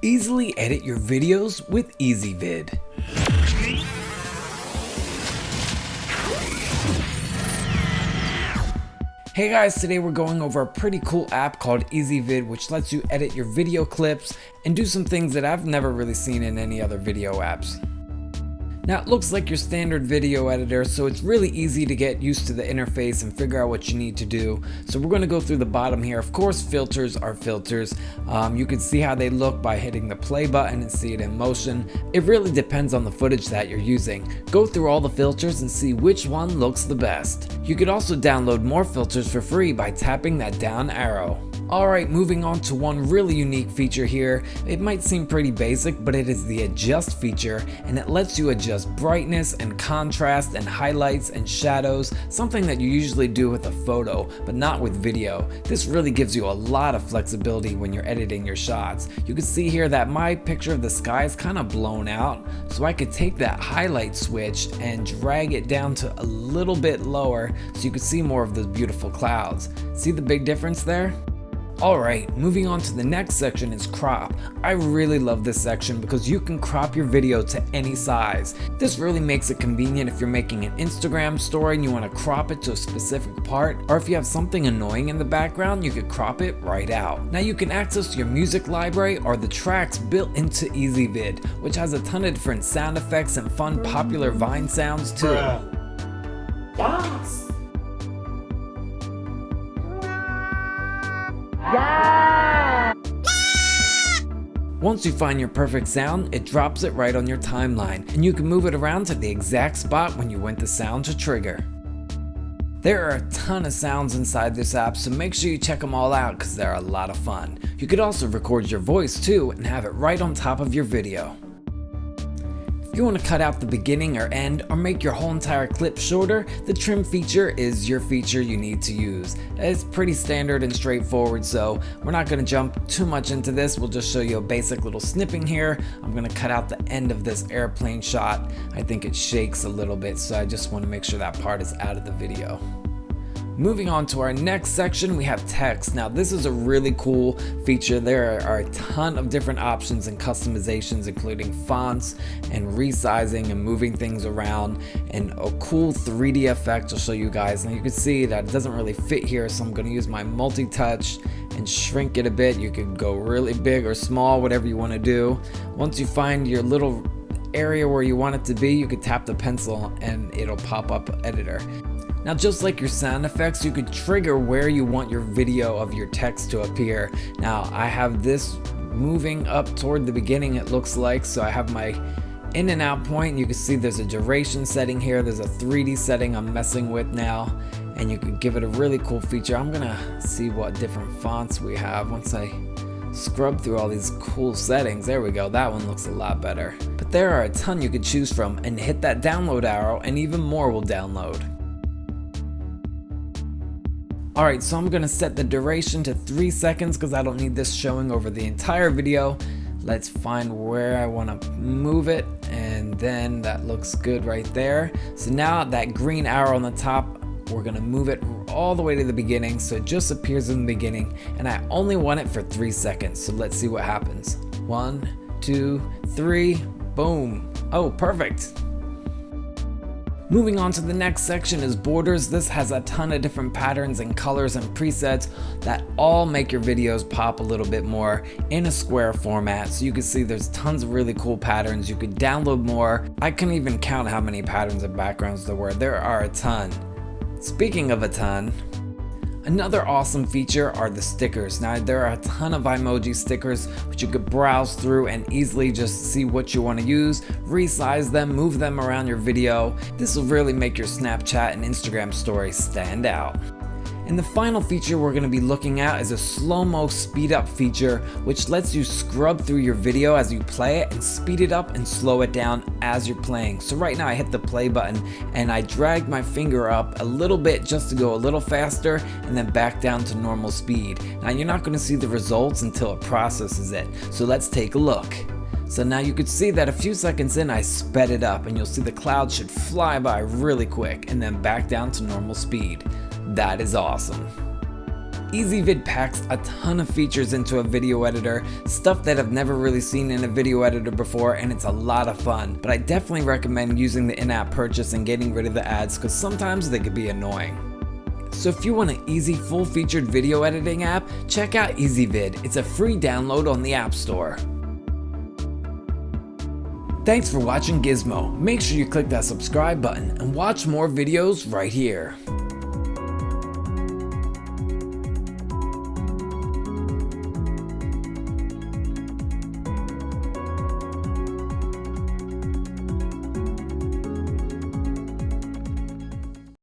Easily edit your videos with EasyVid. Hey guys, today we're going over a pretty cool app called EasyVid, which lets you edit your video clips and do some things that I've never really seen in any other video apps. Now it looks like your standard video editor, so it's really easy to get used to the interface and figure out what you need to do. So we're going to go through the bottom here. Of course, filters are filters. You can see how they look by hitting the play button and see it in motion. It really depends on the footage that you're using. Go through all the filters and see which one looks the best. You could also download more filters for free by tapping that down arrow. Alright, moving on to one really unique feature here. It might seem pretty basic, but it is the adjust feature, and it lets you adjust brightness and contrast and highlights and shadows, something that you usually do with a photo, but not with video. This really gives you a lot of flexibility when you're editing your shots. You can see here that my picture of the sky is kind of blown out, so I could take that highlight switch and drag it down to a little bit lower so you can see more of those beautiful clouds. See the big difference there? Alright, moving on to the next section is crop. I really love this section because you can crop your video to any size. This really makes it convenient if you're making an Instagram story and you want to crop it to a specific part, or if you have something annoying in the background, you could crop it right out. Now you can access your music library or the tracks built into EasyVid, which has a ton of different sound effects and fun popular Vine sounds too. Yes! Once you find your perfect sound, it drops it right on your timeline, and you can move it around to the exact spot when you want the sound to trigger. There are a ton of sounds inside this app, so make sure you check them all out because they're a lot of fun. You could also record your voice too and have it right on top of your video. If you want to cut out the beginning or end or make your whole entire clip shorter, the trim feature is your feature you need to use. It's pretty standard and straightforward, so we're not going to jump too much into this. We'll just show you a basic little snipping here. I'm going to cut out the end of this airplane shot. I think it shakes a little bit, so I just want to make sure that part is out of the video. Moving on to our next section, we have text. Now this is a really cool feature. There are a ton of different options and customizations, including fonts and resizing and moving things around, and a cool 3D effect I'll show you guys. Now you can see that it doesn't really fit here, so I'm going to use my multi-touch and shrink it a bit. You can go really big or small, whatever you want to do. Once you find your little area where you want it to be, you can tap the pencil and it'll pop up editor. Now just like your sound effects, you could trigger where you want your video of your text to appear. Now I have this moving up toward the beginning, it looks like, so I have my in and out point. You can see there's a duration setting here, there's a 3D setting I'm messing with now, and you can give it a really cool feature. I'm gonna see what different fonts we have once I scrub through all these cool settings. There we go, that one looks a lot better. But there are a ton you could choose from, and hit that download arrow and even more will download. Alright, so I'm going to set the duration to 3 seconds because I don't need this showing over the entire video. Let's find where I want to move it, and then that looks good right there. So now that green arrow on the top, we're going to move it all the way to the beginning so it just appears in the beginning, and I only want it for 3 seconds. So let's see what happens. 1, 2, 3, boom. Oh, perfect. Moving on to the next section is borders. This has a ton of different patterns and colors and presets that all make your videos pop a little bit more in a square format. So you can see there's tons of really cool patterns. You could download more. I couldn't even count how many patterns and backgrounds there were. There are a ton. Speaking of a ton, another awesome feature are the stickers. Now there are a ton of emoji stickers which you could browse through and easily just see what you want to use, resize them, move them around your video. This will really make your Snapchat and Instagram stories stand out. And the final feature we're going to be looking at is a slow-mo speed up feature, which lets you scrub through your video as you play it and speed it up and slow it down as you're playing. So right now I hit the play button and I dragged my finger up a little bit just to go a little faster and then back down to normal speed. Now you're not going to see the results until it processes it. So let's take a look. So now you could see that a few seconds in I sped it up, and you'll see the clouds should fly by really quick and then back down to normal speed. That is awesome. EasyVid packs a ton of features into a video editor, stuff that I've never really seen in a video editor before, and it's a lot of fun. But I definitely recommend using the in-app purchase and getting rid of the ads because sometimes they could be annoying. So if you want an easy full-featured video editing app, check out EasyVid. It's a free download on the App Store. Thanks for watching Gizmo. Make sure you click that subscribe button and watch more videos right here.